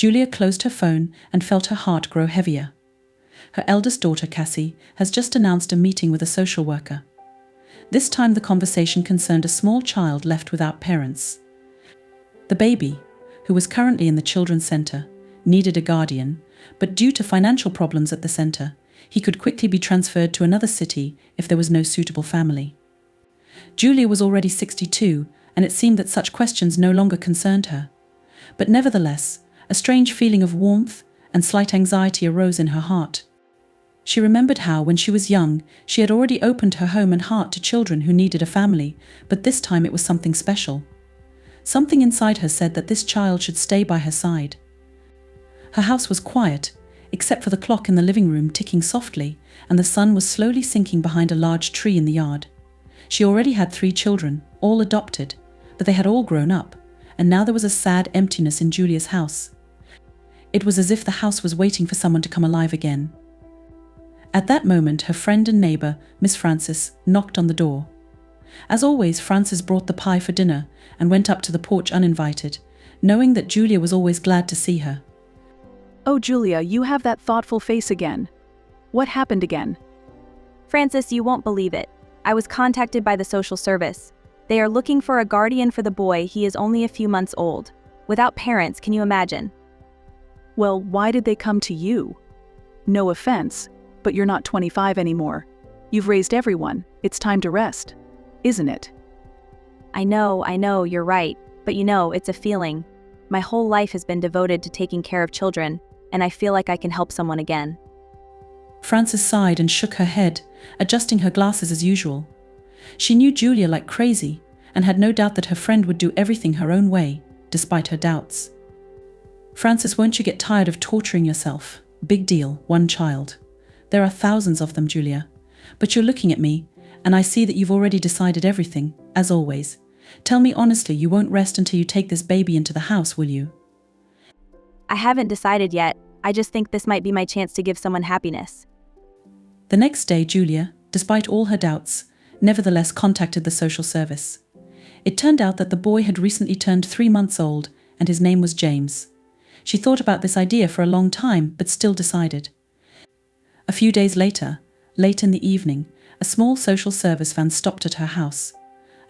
Julia closed her phone and felt her heart grow heavier. Her eldest daughter, Cassie, has just announced a meeting with a social worker. This time the conversation concerned a small child left without parents. The baby, who was currently in the children's center, needed a guardian, but due to financial problems at the center, he could quickly be transferred to another city if there was no suitable family. Julia was already 62, and it seemed that such questions no longer concerned her. But nevertheless, a strange feeling of warmth and slight anxiety arose in her heart. She remembered how, when she was young, she had already opened her home and heart to children who needed a family, but this time it was something special. Something inside her said that this child should stay by her side. Her house was quiet, except for the clock in the living room ticking softly, and the sun was slowly sinking behind a large tree in the yard. She already had 3 children, all adopted, but they had all grown up, and now there was a sad emptiness in Julia's house. It was as if the house was waiting for someone to come alive again. At that moment, her friend and neighbor, Miss Frances, knocked on the door. As always, Frances brought the pie for dinner and went up to the porch uninvited, knowing that Julia was always glad to see her. "Oh, Julia, you have that thoughtful face again. What happened again?" Frances, you won't believe it. I was contacted by the social service. They are looking for a guardian for the boy. He is only a few months old. Without parents, can you imagine? Well, why did they come to you? No offense, but you're not 25 anymore. You've raised everyone. It's time to rest, isn't it? I know, you're right. But it's a feeling. My whole life has been devoted to taking care of children, and I feel like I can help someone again. Frances sighed and shook her head, adjusting her glasses as usual. She knew Julia like crazy, and had no doubt that her friend would do everything her own way, despite her doubts. "Frances, won't you get tired of torturing yourself? Big deal, 1 child. There are thousands of them, Julia. But you're looking at me, and I see that you've already decided everything, as always. Tell me honestly, you won't rest until you take this baby into the house, will you?" I haven't decided yet. I just think this might be my chance to give someone happiness. The next day, Julia, despite all her doubts, nevertheless contacted the social service. It turned out that the boy had recently turned 3 months old, and his name was James. She thought about this idea for a long time, but still decided. A few days later, late in the evening, a small social service van stopped at her house.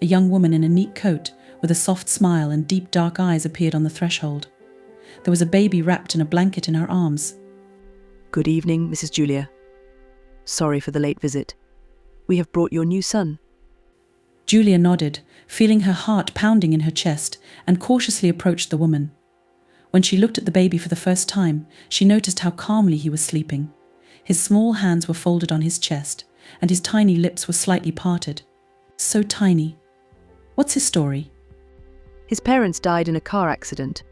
A young woman in a neat coat, with a soft smile and deep dark eyes, appeared on the threshold. There was a baby wrapped in a blanket in her arms. "Good evening, Mrs. Julia. Sorry for the late visit. We have brought your new son." Julia nodded, feeling her heart pounding in her chest, and cautiously approached the woman. When she looked at the baby for the first time, she noticed how calmly he was sleeping. His small hands were folded on his chest, and his tiny lips were slightly parted. So tiny. What's his story? His parents died in a car accident.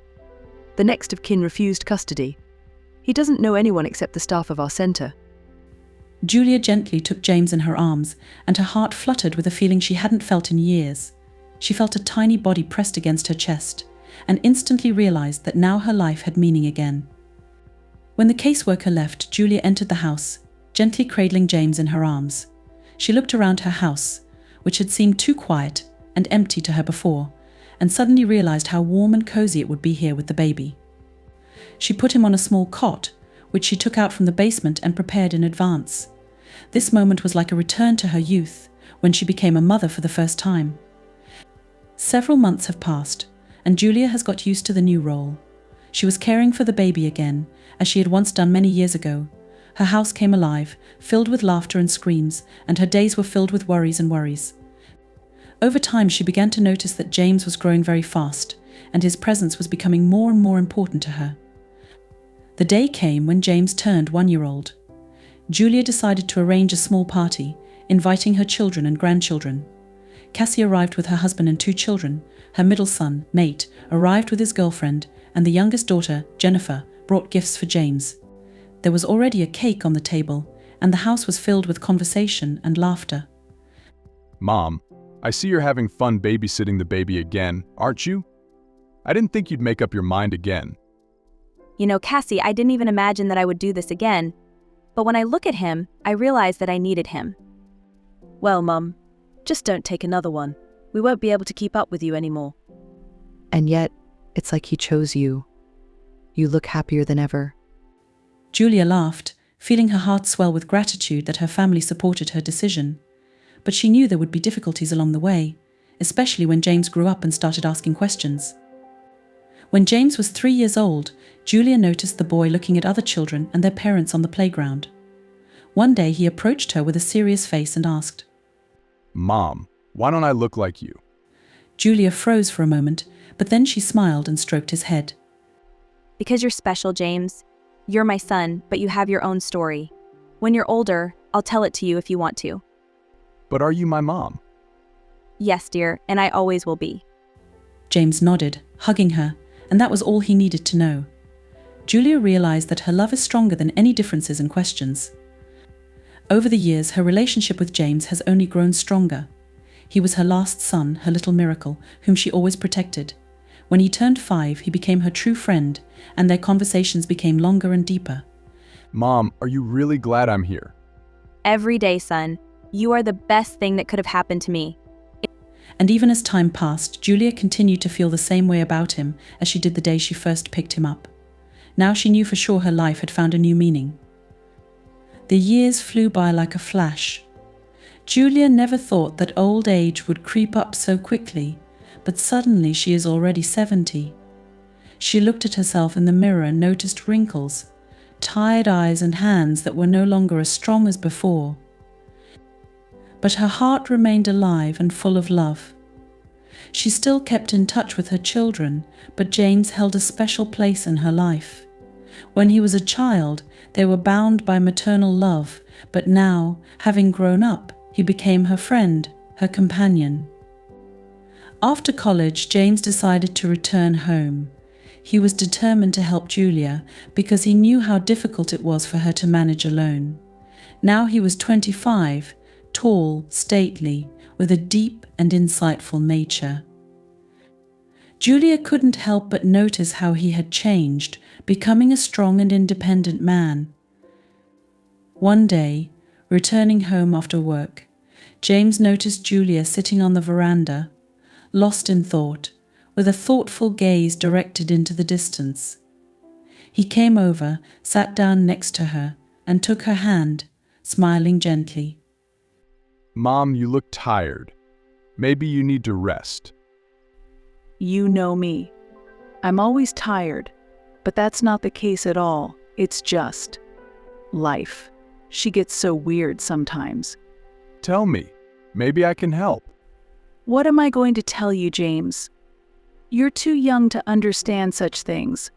The next of kin refused custody. He doesn't know anyone except the staff of our center. Julia gently took James in her arms, and her heart fluttered with a feeling she hadn't felt in years. She felt a tiny body pressed against her chest, and instantly realized that now her life had meaning again. When the caseworker left, Julia entered the house, gently cradling James in her arms. She looked around her house, which had seemed too quiet and empty to her before, and suddenly realized how warm and cozy it would be here with the baby. She put him on a small cot, which she took out from the basement and prepared in advance. This moment was like a return to her youth, when she became a mother for the first time. Several months have passed, and Julia has got used to the new role. She was caring for the baby again, as she had once done many years ago. Her house came alive, filled with laughter and screams, and her days were filled with worries and worries. Over time, she began to notice that James was growing very fast, and his presence was becoming more and more important to her. The day came when James turned 1-year-old. Julia decided to arrange a small party, inviting her children and grandchildren. Cassie arrived with her husband and 2 children. Her middle son, Nate, arrived with his girlfriend, and the youngest daughter, Jennifer, brought gifts for James. There was already a cake on the table, and the house was filled with conversation and laughter. "Mom, I see you're having fun babysitting the baby again, aren't you? I didn't think you'd make up your mind again." Cassie, I didn't even imagine that I would do this again. But when I look at him, I realize that I needed him. "Well, Mum, just don't take another one. We won't be able to keep up with you anymore." And yet, it's like he chose you. You look happier than ever. Julia laughed, feeling her heart swell with gratitude that her family supported her decision. But she knew there would be difficulties along the way, especially when James grew up and started asking questions. When James was 3 years old, Julia noticed the boy looking at other children and their parents on the playground. One day he approached her with a serious face and asked, Mom, why don't I look like you? Julia froze for a moment, but then she smiled and stroked his head. Because you're special, James. You're my son, but you have your own story. When you're older, I'll tell it to you if you want to. But are you my mom? Yes, dear, and I always will be. James nodded, hugging her, and that was all he needed to know. Julia realized that her love is stronger than any differences and questions. Over the years, her relationship with James has only grown stronger. He was her last son, her little miracle, whom she always protected. When he turned 5, he became her true friend, and their conversations became longer and deeper. Mom, are you really glad I'm here? Every day, son. You are the best thing that could have happened to me. And even as time passed, Julia continued to feel the same way about him as she did the day she first picked him up. Now she knew for sure her life had found a new meaning. The years flew by like a flash. Julia never thought that old age would creep up so quickly, but suddenly she is already 70. She looked at herself in the mirror and noticed wrinkles, tired eyes and hands that were no longer as strong as before. But her heart remained alive and full of love. She still kept in touch with her children, but James held a special place in her life. When he was a child, they were bound by maternal love, but now, having grown up, he became her friend, her companion. After college, James decided to return home. He was determined to help Julia because he knew how difficult it was for her to manage alone. Now he was 25, tall, stately, with a deep and insightful nature. Julia couldn't help but notice how he had changed, becoming a strong and independent man. One day, returning home after work, James noticed Julia sitting on the veranda, lost in thought, with a thoughtful gaze directed into the distance. He came over, sat down next to her, and took her hand, smiling gently. Mom, you look tired. Maybe you need to rest. You know me. I'm always tired, but that's not the case at all. It's just life. She gets so weird sometimes. Tell me. Maybe I can help. What am I going to tell you, James? You're too young to understand such things.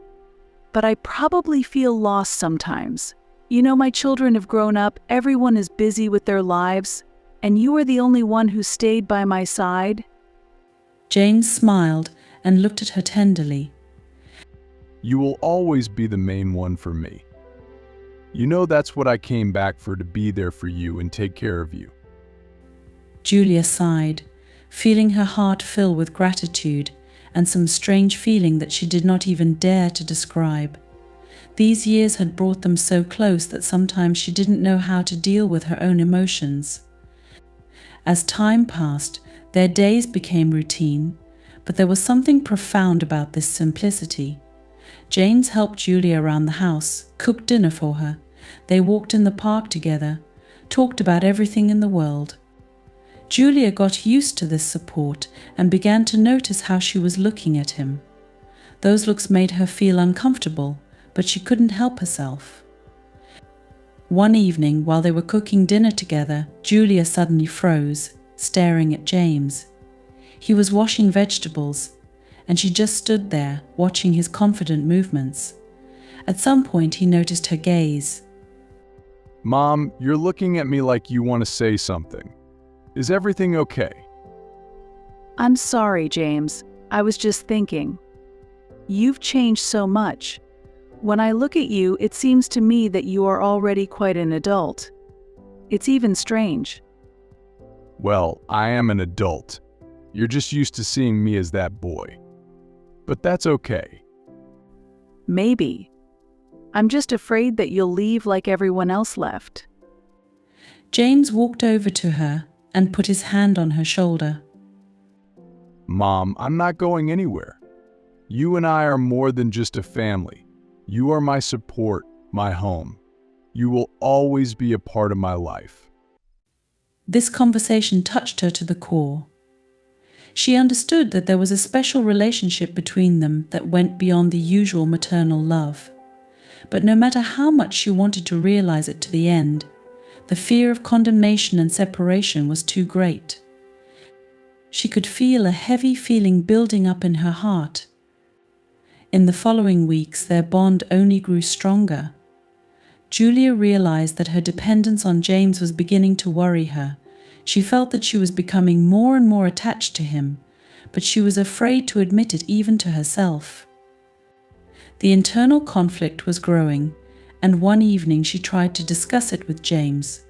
But I probably feel lost sometimes. You know, my children have grown up, everyone is busy with their lives, and you are the only one who stayed by my side. James smiled and looked at her tenderly. You will always be the main one for me. You know that's what I came back for, to be there for you and take care of you. Julia sighed, feeling her heart fill with gratitude and some strange feeling that she did not even dare to describe. These years had brought them so close that sometimes she didn't know how to deal with her own emotions. As time passed, their days became routine, but there was something profound about this simplicity. James helped Julia around the house, cooked dinner for her. They walked in the park together, talked about everything in the world. Julia got used to this support and began to notice how she was looking at him. Those looks made her feel uncomfortable, but she couldn't help herself. One evening, while they were cooking dinner together, Julia suddenly froze, staring at James. He was washing vegetables, and she just stood there, watching his confident movements. At some point, he noticed her gaze. Mom, you're looking at me like you want to say something. Is everything okay? I'm sorry, James. I was just thinking. You've changed so much. When I look at you, it seems to me that you are already quite an adult. It's even strange. Well, I am an adult. You're just used to seeing me as that boy. But that's okay. Maybe. I'm just afraid that you'll leave like everyone else left. James walked over to her and put his hand on her shoulder. Mom, I'm not going anywhere. You and I are more than just a family. You are my support, my home. You will always be a part of my life. This conversation touched her to the core. She understood that there was a special relationship between them that went beyond the usual maternal love. But no matter how much she wanted to realize it to the end, the fear of condemnation and separation was too great. She could feel a heavy feeling building up in her heart. In the following weeks, their bond only grew stronger. Julia realized that her dependence on James was beginning to worry her. She felt that she was becoming more and more attached to him, but she was afraid to admit it even to herself. The internal conflict was growing, and one evening she tried to discuss it with James.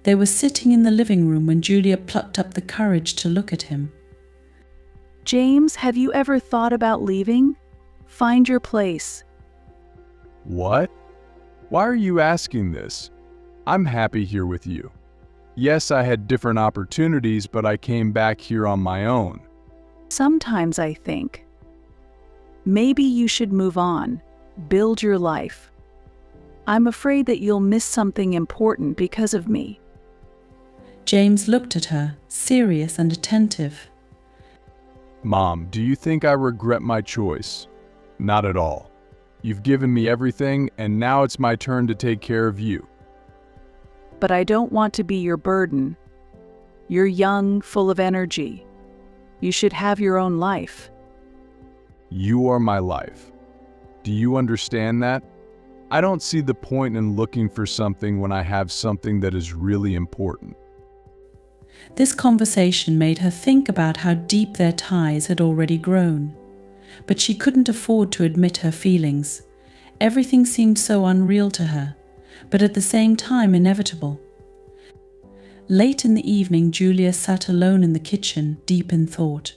They were sitting in the living room when Julia plucked up the courage to look at him. James, have you ever thought about leaving? Find your place. What? Why are you asking this? I'm happy here with you. Yes, I had different opportunities, but I came back here on my own. Sometimes I think, maybe you should move on, build your life. I'm afraid that you'll miss something important because of me. James looked at her, serious and attentive. Mom, do you think I regret my choice? Not at all. You've given me everything, and now it's my turn to take care of you. But I don't want to be your burden. You're young, full of energy. You should have your own life. You are my life. Do you understand that? I don't see the point in looking for something when I have something that is really important. This conversation made her think about how deep their ties had already grown. But she couldn't afford to admit her feelings. Everything seemed so unreal to her, but at the same time inevitable. Late in the evening, Julia sat alone in the kitchen, deep in thought.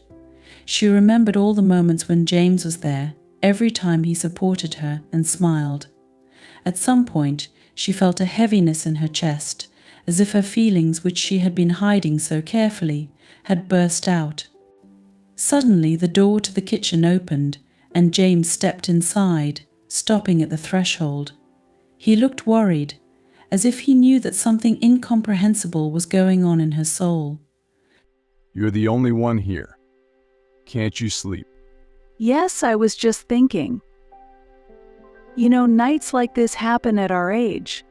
She remembered all the moments when James was there, every time he supported her and smiled. At some point, she felt a heaviness in her chest, as if her feelings, which she had been hiding so carefully, had burst out. Suddenly, the door to the kitchen opened, and James stepped inside, stopping at the threshold. He looked worried, as if he knew that something incomprehensible was going on in her soul. You're the only one here. Can't you sleep? Yes, I was just thinking. You know, nights like this happen at our age.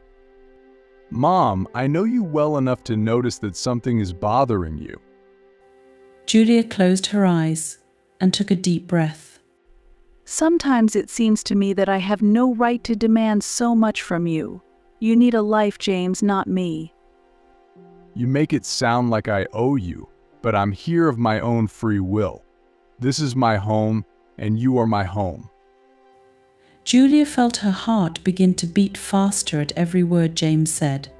Mom, I know you well enough to notice that something is bothering you. Julia closed her eyes and took a deep breath. Sometimes it seems to me that I have no right to demand so much from you. You need a life, James, not me. You make it sound like I owe you, but I'm here of my own free will. This is my home, and you are my home. Julia felt her heart begin to beat faster at every word James said.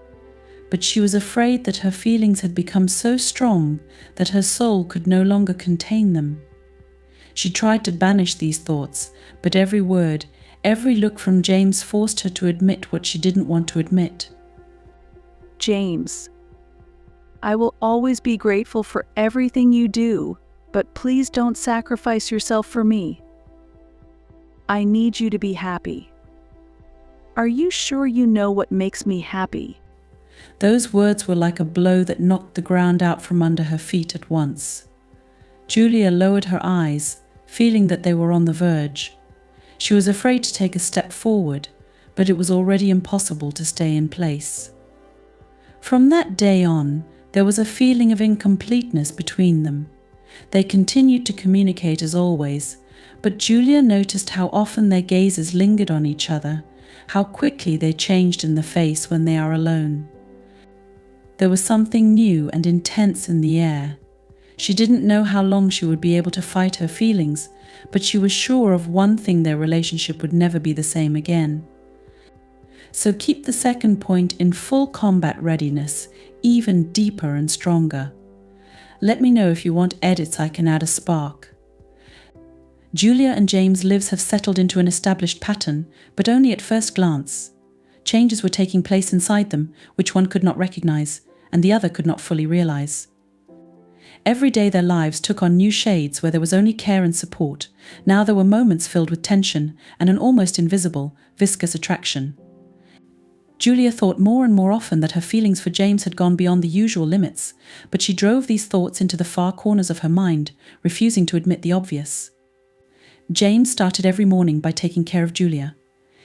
But she was afraid that her feelings had become so strong that her soul could no longer contain them. She tried to banish these thoughts, but every word, every look from James forced her to admit what she didn't want to admit. James, I will always be grateful for everything you do, but please don't sacrifice yourself for me. I need you to be happy. Are you sure you know what makes me happy? Those words were like a blow that knocked the ground out from under her feet at once. Julia lowered her eyes, feeling that they were on the verge. She was afraid to take a step forward, but it was already impossible to stay in place. From that day on, there was a feeling of incompleteness between them. They continued to communicate as always, but Julia noticed how often their gazes lingered on each other, how quickly they changed in the face when they are alone. There was something new and intense in the air. She didn't know how long she would be able to fight her feelings, but she was sure of one thing: their relationship would never be the same again. So keep the second point in full combat readiness, even deeper and stronger. Let me know if you want edits. I can add a spark. Julia and James' lives have settled into an established pattern, but only at first glance. Changes were taking place inside them, which one could not recognize, and the other could not fully realize. Every day their lives took on new shades where there was only care and support. Now there were moments filled with tension and an almost invisible, viscous attraction. Julia thought more and more often that her feelings for James had gone beyond the usual limits, but she drove these thoughts into the far corners of her mind, refusing to admit the obvious. James started every morning by taking care of Julia.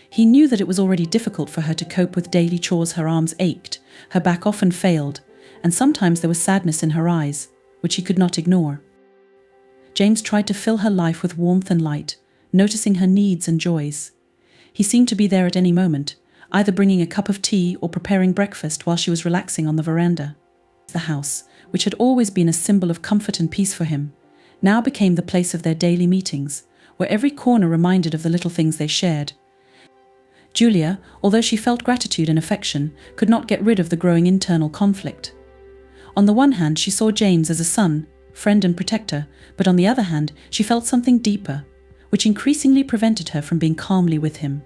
He knew that it was already difficult for her to cope with daily chores. Her arms ached, her back often failed, and sometimes there was sadness in her eyes, which he could not ignore. James tried to fill her life with warmth and light, noticing her needs and joys. He seemed to be there at any moment, either bringing a cup of tea or preparing breakfast while she was relaxing on the veranda. The house, which had always been a symbol of comfort and peace for him, now became the place of their daily meetings, where every corner reminded of the little things they shared. Julia, although she felt gratitude and affection, could not get rid of the growing internal conflict. On the one hand, she saw James as a son, friend and protector, but on the other hand, she felt something deeper, which increasingly prevented her from being calmly with him.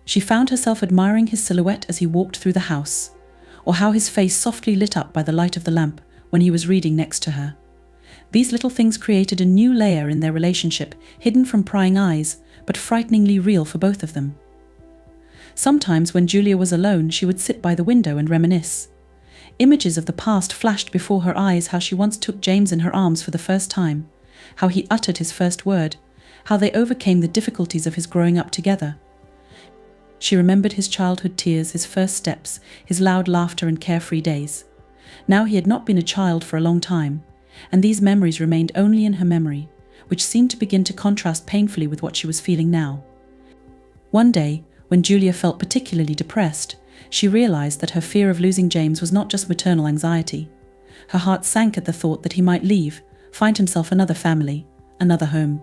She found herself admiring his silhouette as he walked through the house, or how his face softly lit up by the light of the lamp when he was reading next to her. These little things created a new layer in their relationship, hidden from prying eyes, but frighteningly real for both of them. Sometimes when Julia was alone, she would sit by the window and reminisce. Images of the past flashed before her eyes, how she once took James in her arms for the first time, how he uttered his first word, how they overcame the difficulties of his growing up together. She remembered his childhood tears, his first steps, his loud laughter and carefree days. Now he had not been a child for a long time, and these memories remained only in her memory, which seemed to begin to contrast painfully with what she was feeling now. One day, when Julia felt particularly depressed, she realized that her fear of losing James was not just maternal anxiety. Her heart sank at the thought that he might leave, find himself another family, another home.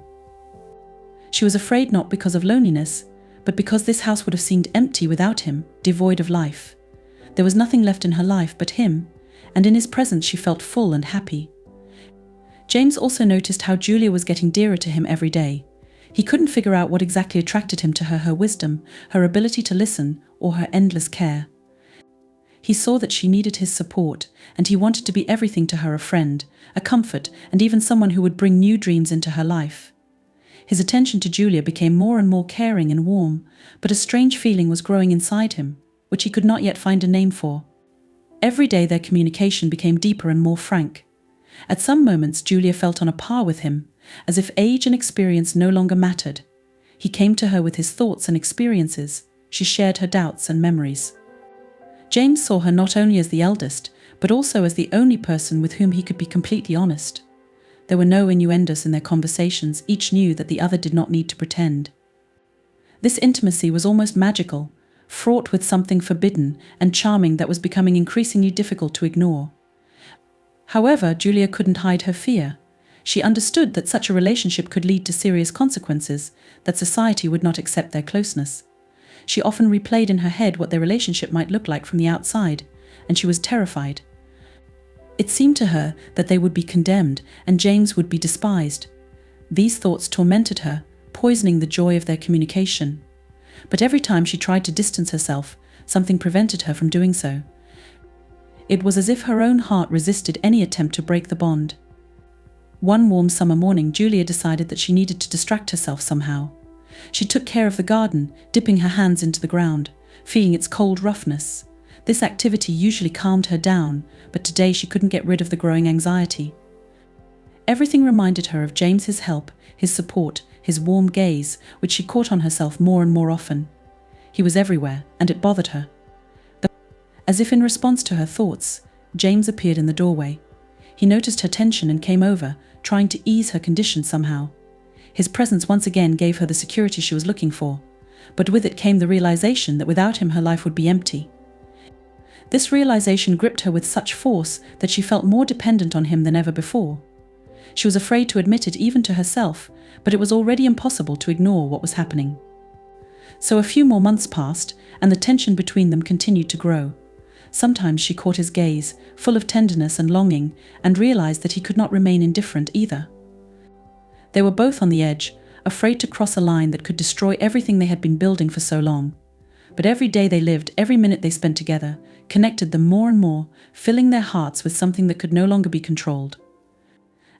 She was afraid not because of loneliness, but because this house would have seemed empty without him, devoid of life. There was nothing left in her life but him, and in his presence she felt full and happy. James also noticed how Julia was getting dearer to him every day. He couldn't figure out what exactly attracted him to her wisdom, her ability to listen, or her endless care. He saw that she needed his support, and he wanted to be everything to her: a friend, a comfort, and even someone who would bring new dreams into her life. His attention to Julia became more and more caring and warm, but a strange feeling was growing inside him, which he could not yet find a name for. Every day their communication became deeper and more frank. At some moments Julia felt on a par with him, as if age and experience no longer mattered. He came to her with his thoughts and experiences. She shared her doubts and memories. James saw her not only as the eldest, but also as the only person with whom he could be completely honest. There were no innuendos in their conversations. Each knew that the other did not need to pretend. This intimacy was almost magical, fraught with something forbidden and charming that was becoming increasingly difficult to ignore. However, Julia couldn't hide her fear. She understood that such a relationship could lead to serious consequences, that society would not accept their closeness. She often replayed in her head what their relationship might look like from the outside, and she was terrified. It seemed to her that they would be condemned and James would be despised. These thoughts tormented her, poisoning the joy of their communication. But every time she tried to distance herself, something prevented her from doing so. It was as if her own heart resisted any attempt to break the bond. One warm summer morning, Julia decided that she needed to distract herself somehow. She took care of the garden, dipping her hands into the ground, feeling its cold roughness. This activity usually calmed her down, but today she couldn't get rid of the growing anxiety. Everything reminded her of James's help, his support, his warm gaze, which she caught on herself more and more often. He was everywhere, and it bothered her. As if in response to her thoughts, James appeared in the doorway. He noticed her tension and came over, trying to ease her condition somehow. His presence once again gave her the security she was looking for, but with it came the realization that without him her life would be empty. This realization gripped her with such force that she felt more dependent on him than ever before. She was afraid to admit it even to herself, but it was already impossible to ignore what was happening. So a few more months passed, and the tension between them continued to grow. Sometimes she caught his gaze, full of tenderness and longing, and realized that he could not remain indifferent either. They were both on the edge, afraid to cross a line that could destroy everything they had been building for so long. But every day they lived, every minute they spent together, connected them more and more, filling their hearts with something that could no longer be controlled.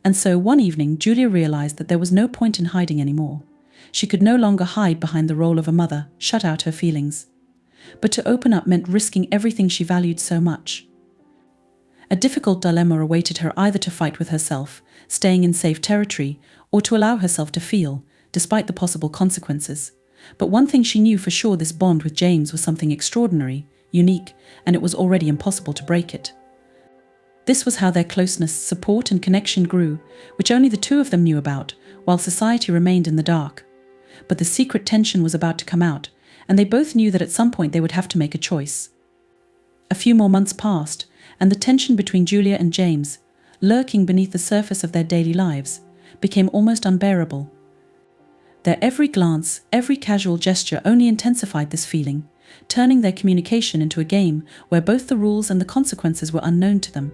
And so one evening, Julia realized that there was no point in hiding anymore. She could no longer hide behind the role of a mother, shut out her feelings. But to open up meant risking everything she valued so much. A difficult dilemma awaited her, either to fight with herself, staying in safe territory, or to allow herself to feel, despite the possible consequences. But one thing she knew for sure: this bond with James was something extraordinary, unique, and it was already impossible to break it. This was how their closeness, support, and connection grew, which only the two of them knew about, while society remained in the dark. But the secret tension was about to come out, and they both knew that at some point they would have to make a choice. A few more months passed, and the tension between Julia and James, lurking beneath the surface of their daily lives, became almost unbearable. Their every glance, every casual gesture only intensified this feeling, turning their communication into a game where both the rules and the consequences were unknown to them.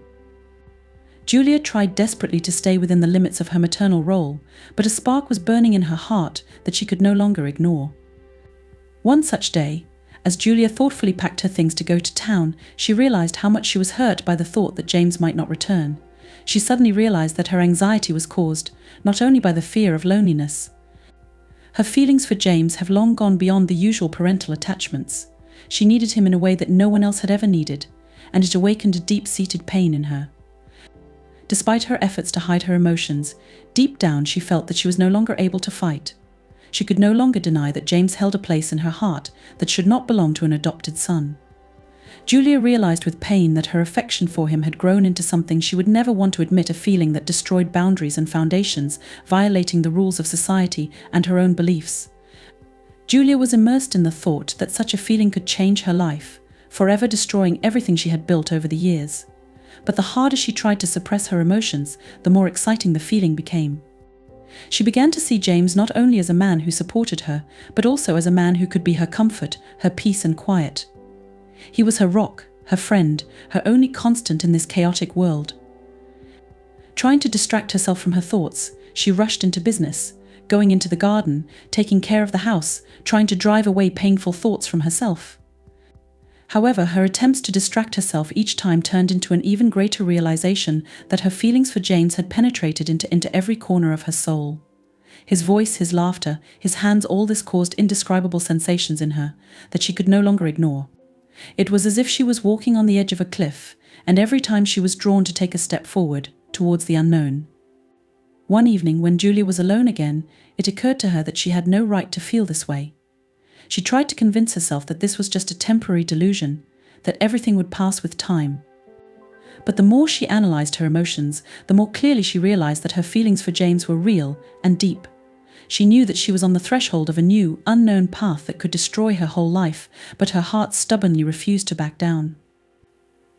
Julia tried desperately to stay within the limits of her maternal role, but a spark was burning in her heart that she could no longer ignore. One such day, as Julia thoughtfully packed her things to go to town, she realized how much she was hurt by the thought that James might not return. She suddenly realized that her anxiety was caused not only by the fear of loneliness. Her feelings for James have long gone beyond the usual parental attachments. She needed him in a way that no one else had ever needed, and it awakened a deep-seated pain in her. Despite her efforts to hide her emotions, deep down she felt that she was no longer able to fight. She could no longer deny that James held a place in her heart that should not belong to an adopted son. Julia realized with pain that her affection for him had grown into something she would never want to admit, a feeling that destroyed boundaries and foundations, violating the rules of society and her own beliefs. Julia was immersed in the thought that such a feeling could change her life, forever destroying everything she had built over the years. But the harder she tried to suppress her emotions, the more exciting the feeling became. She began to see James not only as a man who supported her, but also as a man who could be her comfort, her peace and quiet. He was her rock, her friend, her only constant in this chaotic world. Trying to distract herself from her thoughts, she rushed into business, going into the garden, taking care of the house, trying to drive away painful thoughts from herself. However, her attempts to distract herself each time turned into an even greater realization that her feelings for James had penetrated into every corner of her soul. His voice, his laughter, his hands, all this caused indescribable sensations in her that she could no longer ignore. It was as if she was walking on the edge of a cliff, and every time she was drawn to take a step forward, towards the unknown. One evening, when Julia was alone again, it occurred to her that she had no right to feel this way. She tried to convince herself that this was just a temporary delusion, that everything would pass with time. But the more she analyzed her emotions, the more clearly she realized that her feelings for James were real and deep. She knew that she was on the threshold of a new, unknown path that could destroy her whole life, but her heart stubbornly refused to back down.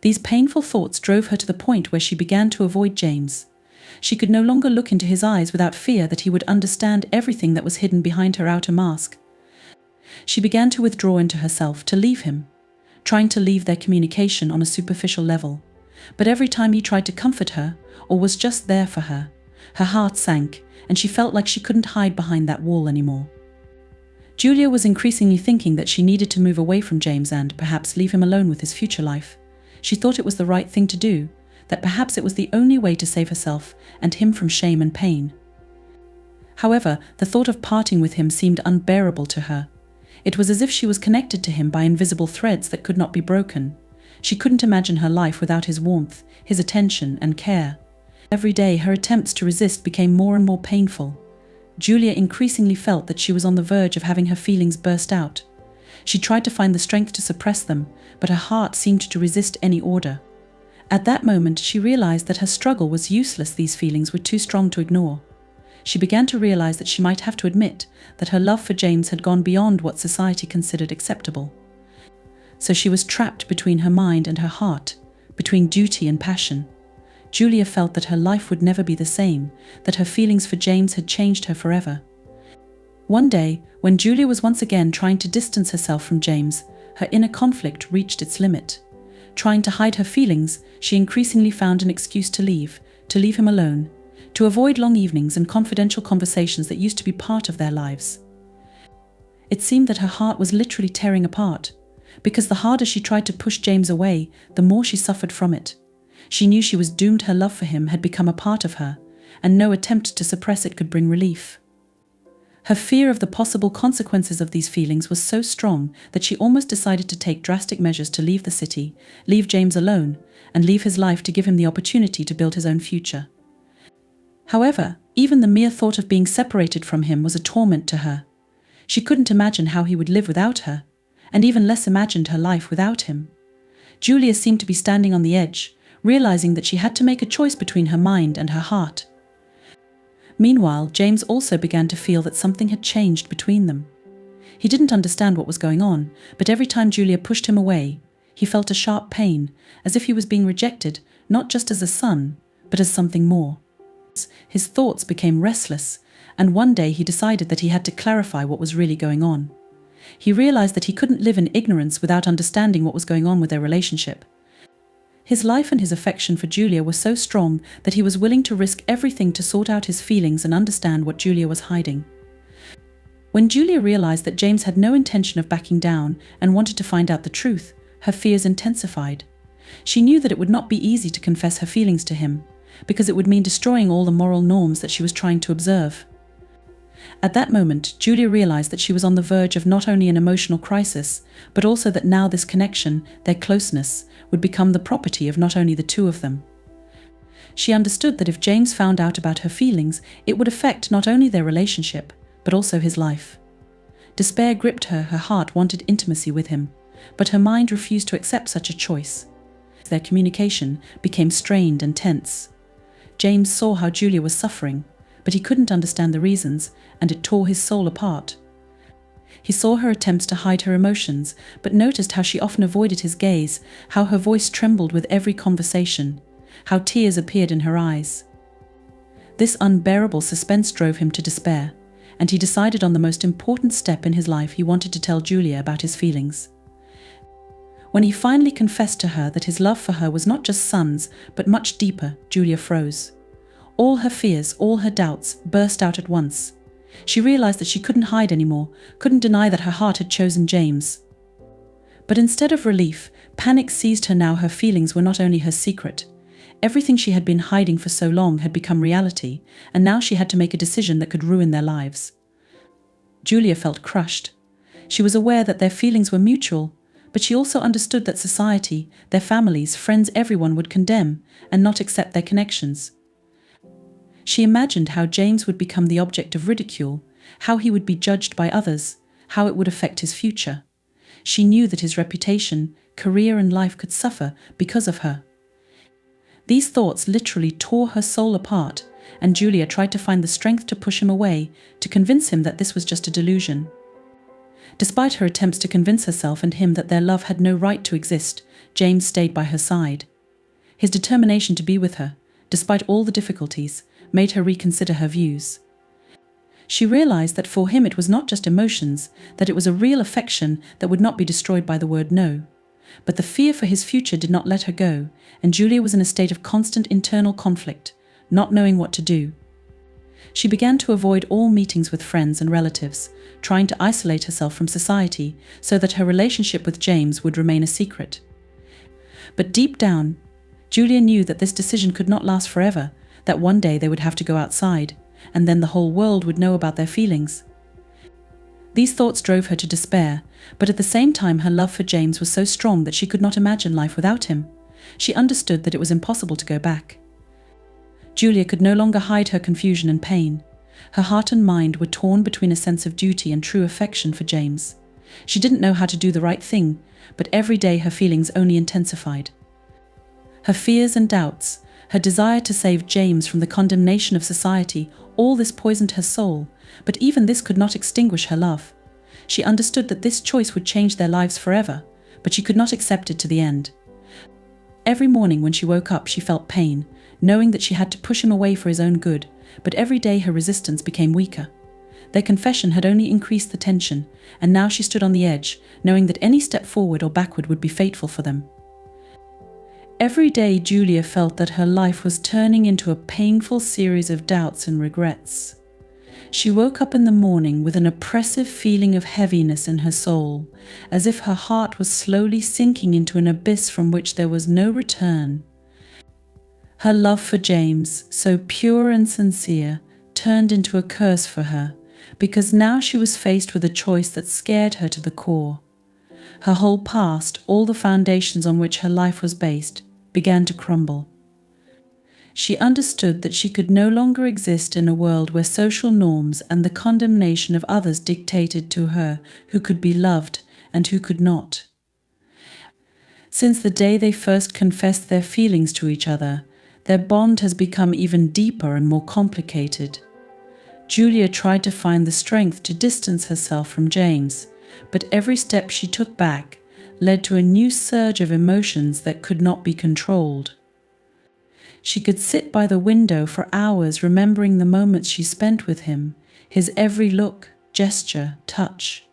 These painful thoughts drove her to the point where she began to avoid James. She could no longer look into his eyes without fear that he would understand everything that was hidden behind her outer mask. She began to withdraw into herself, to leave him, trying to leave their communication on a superficial level. But every time he tried to comfort her, or was just there for her, her heart sank, and she felt like she couldn't hide behind that wall anymore. Julia was increasingly thinking that she needed to move away from James and perhaps leave him alone with his future life. She thought it was the right thing to do, that perhaps it was the only way to save herself and him from shame and pain. However, the thought of parting with him seemed unbearable to her. It was as if she was connected to him by invisible threads that could not be broken. She couldn't imagine her life without his warmth, his attention and care. Every day her attempts to resist became more and more painful. Julia increasingly felt that she was on the verge of having her feelings burst out. She tried to find the strength to suppress them, but her heart seemed to resist any order. At that moment she realized that her struggle was useless. These feelings were too strong to ignore. She began to realize that she might have to admit that her love for James had gone beyond what society considered acceptable. So she was trapped between her mind and her heart, between duty and passion. Julia felt that her life would never be the same, that her feelings for James had changed her forever. One day, when Julia was once again trying to distance herself from James, her inner conflict reached its limit. Trying to hide her feelings, she increasingly found an excuse to leave him alone, to avoid long evenings and confidential conversations that used to be part of their lives. It seemed that her heart was literally tearing apart, because the harder she tried to push James away, the more she suffered from it. She knew she was doomed. Her love for him had become a part of her, and no attempt to suppress it could bring relief. Her fear of the possible consequences of these feelings was so strong that she almost decided to take drastic measures to leave the city, leave James alone, and leave his life to give him the opportunity to build his own future. However, even the mere thought of being separated from him was a torment to her. She couldn't imagine how he would live without her, and even less imagined her life without him. Julia seemed to be standing on the edge, realizing that she had to make a choice between her mind and her heart. Meanwhile, James also began to feel that something had changed between them. He didn't understand what was going on, but every time Julia pushed him away, he felt a sharp pain, as if he was being rejected, not just as a son, but as something more. His thoughts became restless, and one day he decided that he had to clarify what was really going on. He realized that he couldn't live in ignorance without understanding what was going on with their relationship. His life and his affection for Julia were so strong that he was willing to risk everything to sort out his feelings and understand what Julia was hiding. When Julia realized that James had no intention of backing down and wanted to find out the truth, her fears intensified. She knew that it would not be easy to confess her feelings to him, because it would mean destroying all the moral norms that she was trying to observe. At that moment, Julia realized that she was on the verge of not only an emotional crisis, but also that now this connection, their closeness, would become the property of not only the two of them. She understood that if James found out about her feelings, it would affect not only their relationship, but also his life. Despair gripped her, her heart wanted intimacy with him, but her mind refused to accept such a choice. Their communication became strained and tense. James saw how Julia was suffering, but he couldn't understand the reasons, and it tore his soul apart. He saw her attempts to hide her emotions, but noticed how she often avoided his gaze, how her voice trembled with every conversation, how tears appeared in her eyes. This unbearable suspense drove him to despair, and he decided on the most important step in his life. He wanted to tell Julia about his feelings. When he finally confessed to her that his love for her was not just sons, but much deeper, Julia froze. All her fears, all her doubts, burst out at once. She realized that she couldn't hide anymore, couldn't deny that her heart had chosen James. But instead of relief, panic seized her. Now her feelings were not only her secret. Everything she had been hiding for so long had become reality, and now she had to make a decision that could ruin their lives. Julia felt crushed. She was aware that their feelings were mutual, but she also understood that society, their families, friends, everyone would condemn and not accept their connections. She imagined how James would become the object of ridicule, how he would be judged by others, how it would affect his future. She knew that his reputation, career and life could suffer because of her. These thoughts literally tore her soul apart, and Julia tried to find the strength to push him away, to convince him that this was just a delusion. Despite her attempts to convince herself and him that their love had no right to exist, James stayed by her side. His determination to be with her, despite all the difficulties, made her reconsider her views. She realized that for him it was not just emotions, that it was a real affection that would not be destroyed by the word no. But the fear for his future did not let her go, and Julia was in a state of constant internal conflict, not knowing what to do. She began to avoid all meetings with friends and relatives, trying to isolate herself from society so that her relationship with James would remain a secret. But deep down, Julia knew that this decision could not last forever, that one day they would have to go outside, and then the whole world would know about their feelings. These thoughts drove her to despair, but at the same time her love for James was so strong that she could not imagine life without him. She understood that it was impossible to go back. Julia could no longer hide her confusion and pain. Her heart and mind were torn between a sense of duty and true affection for James. She didn't know how to do the right thing, but every day her feelings only intensified. Her fears and doubts, her desire to save James from the condemnation of society, all this poisoned her soul, but even this could not extinguish her love. She understood that this choice would change their lives forever, but she could not accept it to the end. Every morning when she woke up, she felt pain, knowing that she had to push him away for his own good, but every day her resistance became weaker. Their confession had only increased the tension, and now she stood on the edge, knowing that any step forward or backward would be fateful for them. Every day Julia felt that her life was turning into a painful series of doubts and regrets. She woke up in the morning with an oppressive feeling of heaviness in her soul, as if her heart was slowly sinking into an abyss from which there was no return. Her love for James, so pure and sincere, turned into a curse for her, because now she was faced with a choice that scared her to the core. Her whole past, all the foundations on which her life was based, began to crumble. She understood that she could no longer exist in a world where social norms and the condemnation of others dictated to her who could be loved and who could not. Since the day they first confessed their feelings to each other, their bond has become even deeper and more complicated. Julia tried to find the strength to distance herself from James, but every step she took back led to a new surge of emotions that could not be controlled. She could sit by the window for hours remembering the moments she spent with him, his every look, gesture, touch.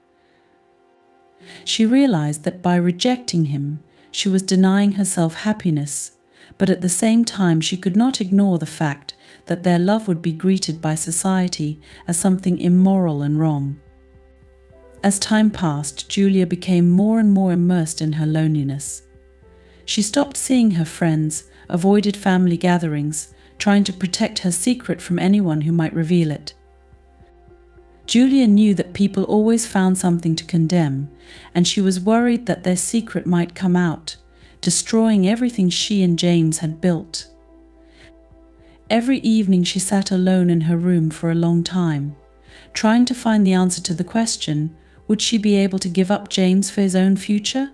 She realized that by rejecting him, she was denying herself happiness, but at the same time she could not ignore the fact that their love would be greeted by society as something immoral and wrong. As time passed, Julia became more and more immersed in her loneliness. She stopped seeing her friends, avoided family gatherings, trying to protect her secret from anyone who might reveal it. Julia knew that people always found something to condemn, and she was worried that their secret might come out, destroying everything she and James had built. Every evening she sat alone in her room for a long time, trying to find the answer to the question, would she be able to give up James for his own future?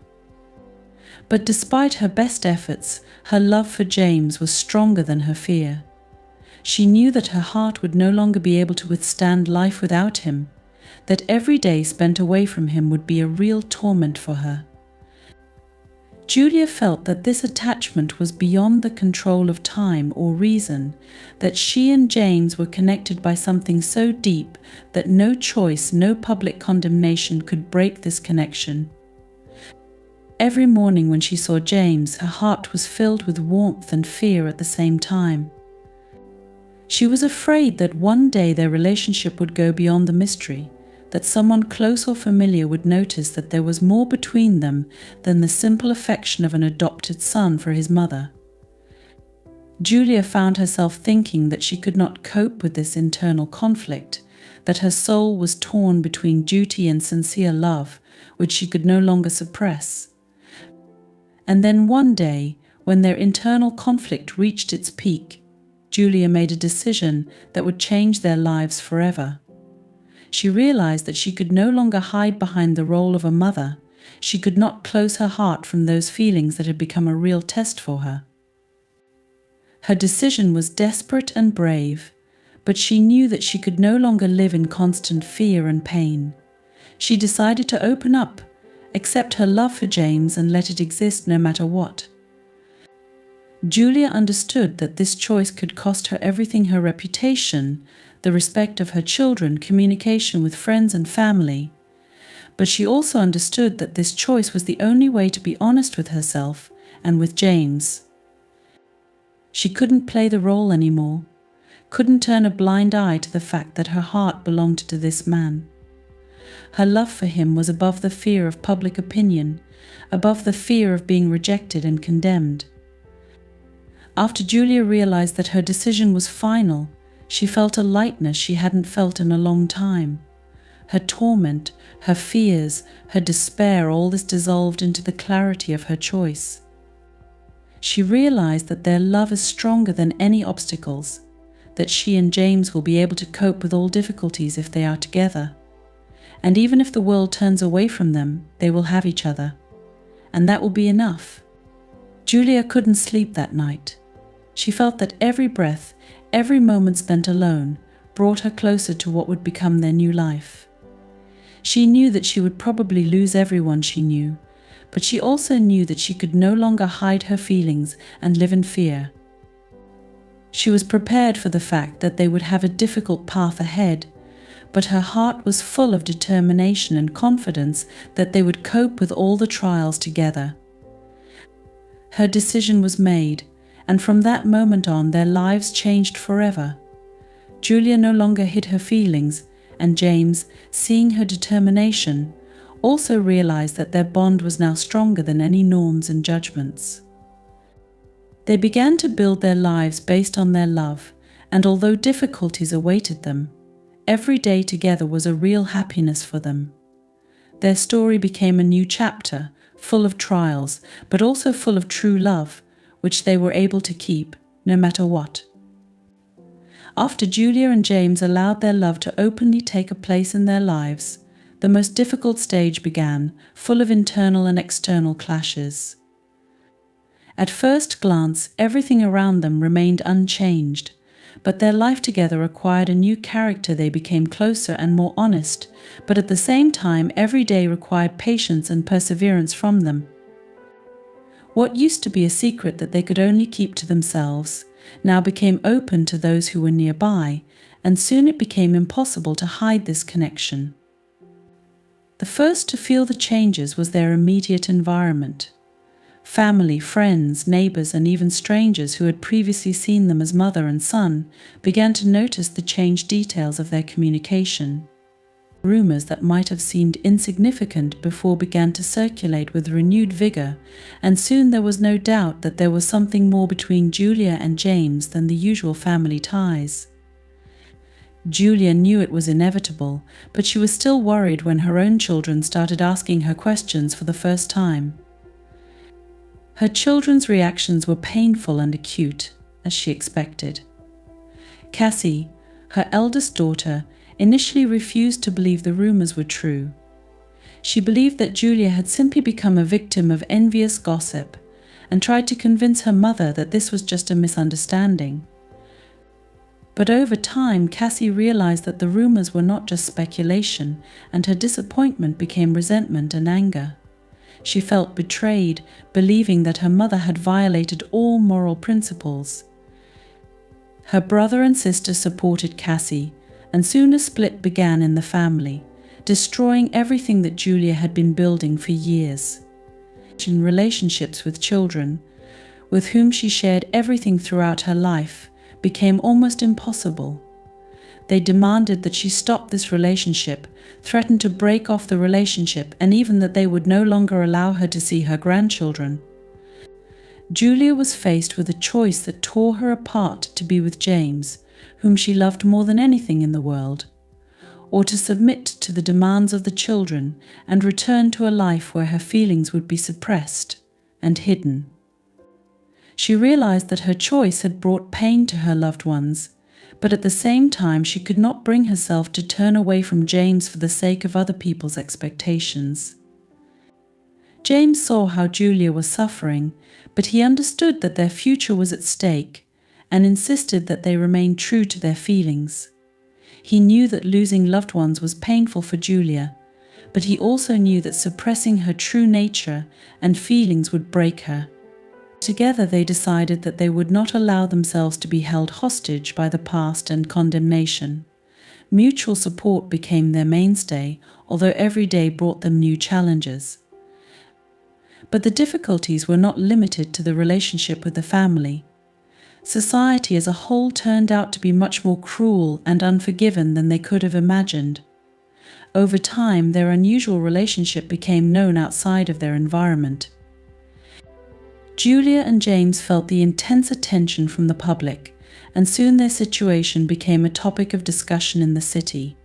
But despite her best efforts, her love for James was stronger than her fear. She knew that her heart would no longer be able to withstand life without him, that every day spent away from him would be a real torment for her. Julia felt that this attachment was beyond the control of time or reason, that she and James were connected by something so deep that no choice, no public condemnation could break this connection. Every morning when she saw James, her heart was filled with warmth and fear at the same time. She was afraid that one day their relationship would go beyond the mystery, that someone close or familiar would notice that there was more between them than the simple affection of an adopted son for his mother. Julia found herself thinking that she could not cope with this internal conflict, that her soul was torn between duty and sincere love, which she could no longer suppress. And then one day, when their internal conflict reached its peak, Julia made a decision that would change their lives forever. She realized that she could no longer hide behind the role of a mother. She could not close her heart from those feelings that had become a real test for her. Her decision was desperate and brave, but she knew that she could no longer live in constant fear and pain. She decided to open up, accept her love for James, and let it exist no matter what. Julia understood that this choice could cost her everything: her reputation, the respect of her children, communication with friends and family. But she also understood that this choice was the only way to be honest with herself and with James. She couldn't play the role anymore, couldn't turn a blind eye to the fact that her heart belonged to this man. Her love for him was above the fear of public opinion, above the fear of being rejected and condemned. After Julia realized that her decision was final, she felt a lightness she hadn't felt in a long time. Her torment, her fears, her despair, all this dissolved into the clarity of her choice. She realized that their love is stronger than any obstacles, that she and James will be able to cope with all difficulties if they are together. And even if the world turns away from them, they will have each other. And that will be enough. Julia couldn't sleep that night. She felt that every breath, every moment spent alone, brought her closer to what would become their new life. She knew that she would probably lose everyone she knew, but she also knew that she could no longer hide her feelings and live in fear. She was prepared for the fact that they would have a difficult path ahead, but her heart was full of determination and confidence that they would cope with all the trials together. Her decision was made, and from that moment on their lives changed forever. Julia no longer hid her feelings, and James, seeing her determination, also realized that their bond was now stronger than any norms and judgments. They began to build their lives based on their love, and although difficulties awaited them, every day together was a real happiness for them. Their story became a new chapter, full of trials, but also full of true love, which they were able to keep, no matter what. After Julia and James allowed their love to openly take a place in their lives, the most difficult stage began, full of internal and external clashes. At first glance, everything around them remained unchanged, but their life together acquired a new character. They became closer and more honest, but at the same time, every day required patience and perseverance from them. What used to be a secret that they could only keep to themselves now became open to those who were nearby, and soon it became impossible to hide this connection. The first to feel the changes was their immediate environment. Family, friends, neighbors, and even strangers who had previously seen them as mother and son began to notice the changed details of their communication. Rumors that might have seemed insignificant before began to circulate with renewed vigor, and soon there was no doubt that there was something more between Julia and James than the usual family ties. Julia knew it was inevitable, but she was still worried when her own children started asking her questions for the first time. Her children's reactions were painful and acute, as she expected. Cassie, her eldest daughter, initially refused to believe the rumors were true. She believed that Julia had simply become a victim of envious gossip and tried to convince her mother that this was just a misunderstanding. But over time, Cassie realized that the rumors were not just speculation, and her disappointment became resentment and anger. She felt betrayed, believing that her mother had violated all moral principles. Her brother and sister supported Cassie, and soon a split began in the family, destroying everything that Julia had been building for years. In relationships with children, with whom she shared everything throughout her life, became almost impossible. They demanded that she stop this relationship, threatened to break off the relationship, and even that they would no longer allow her to see her grandchildren. Julia was faced with a choice that tore her apart: to be with James, whom she loved more than anything in the world, or to submit to the demands of the children and return to a life where her feelings would be suppressed and hidden. She realized that her choice had brought pain to her loved ones, but at the same time she could not bring herself to turn away from James for the sake of other people's expectations. James saw how Julia was suffering, but he understood that their future was at stake and insisted that they remain true to their feelings. He knew that losing loved ones was painful for Julia, but he also knew that suppressing her true nature and feelings would break her. Together they decided that they would not allow themselves to be held hostage by the past and condemnation. Mutual support became their mainstay, although every day brought them new challenges. But the difficulties were not limited to the relationship with the family. Society as a whole turned out to be much more cruel and unforgiving than they could have imagined. Over time, their unusual relationship became known outside of their environment. Julia and James felt the intense attention from the public, and soon their situation became a topic of discussion in the city.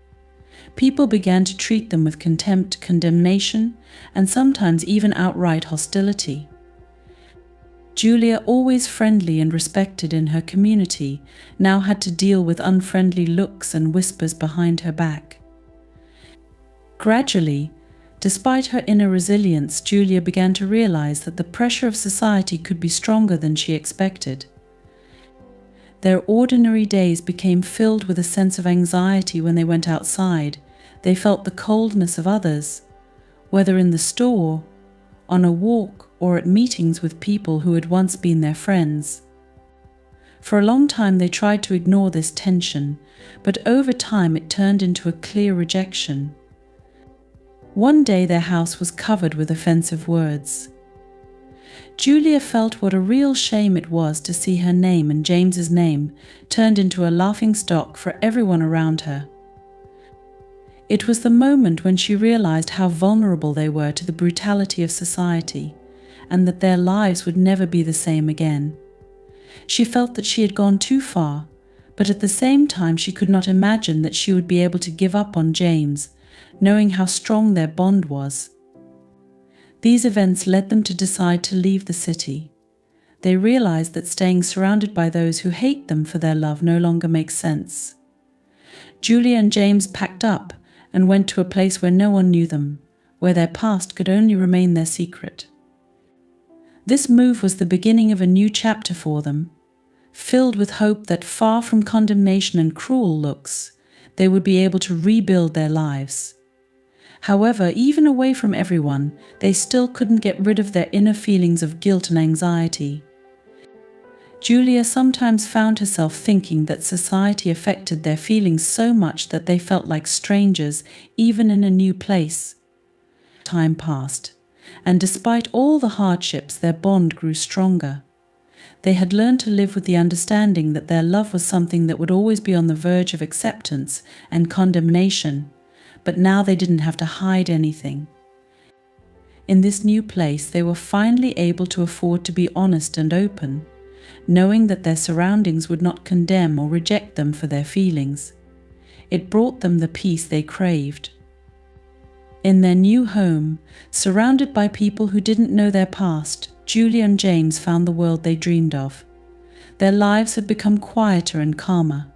People began to treat them with contempt, condemnation, and sometimes even outright hostility. Julia, always friendly and respected in her community, now had to deal with unfriendly looks and whispers behind her back. Gradually, despite her inner resilience, Julia began to realize that the pressure of society could be stronger than she expected. Their ordinary days became filled with a sense of anxiety when they went outside. They felt the coldness of others, whether in the store, on a walk, or at meetings with people who had once been their friends. For a long time they tried to ignore this tension, but over time it turned into a clear rejection. One day their house was covered with offensive words. Julia felt what a real shame it was to see her name and James's name turned into a laughingstock for everyone around her. It was the moment when she realized how vulnerable they were to the brutality of society, and that their lives would never be the same again. She felt that she had gone too far, but at the same time she could not imagine that she would be able to give up on James, knowing how strong their bond was. These events led them to decide to leave the city. They realized that staying surrounded by those who hate them for their love no longer makes sense. Julia and James packed up and went to a place where no one knew them, where their past could only remain their secret. This move was the beginning of a new chapter for them, filled with hope that far from condemnation and cruel looks, they would be able to rebuild their lives. However, even away from everyone, they still couldn't get rid of their inner feelings of guilt and anxiety. Julia sometimes found herself thinking that society affected their feelings so much that they felt like strangers, even in a new place. Time passed, and despite all the hardships, their bond grew stronger. They had learned to live with the understanding that their love was something that would always be on the verge of acceptance and condemnation, but now they didn't have to hide anything. In this new place, they were finally able to afford to be honest and open, knowing that their surroundings would not condemn or reject them for their feelings. It brought them the peace they craved. In their new home, surrounded by people who didn't know their past, Julia and James found the world they dreamed of. Their lives had become quieter and calmer.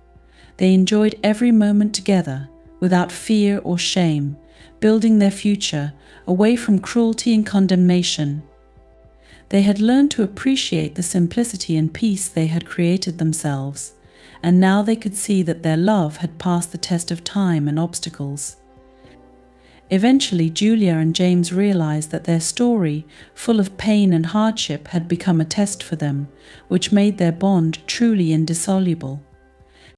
They enjoyed every moment together, without fear or shame, building their future away from cruelty and condemnation. They had learned to appreciate the simplicity and peace they had created themselves, and now they could see that their love had passed the test of time and obstacles. Eventually, Julia and James realized that their story, full of pain and hardship, had become a test for them, which made their bond truly indissoluble.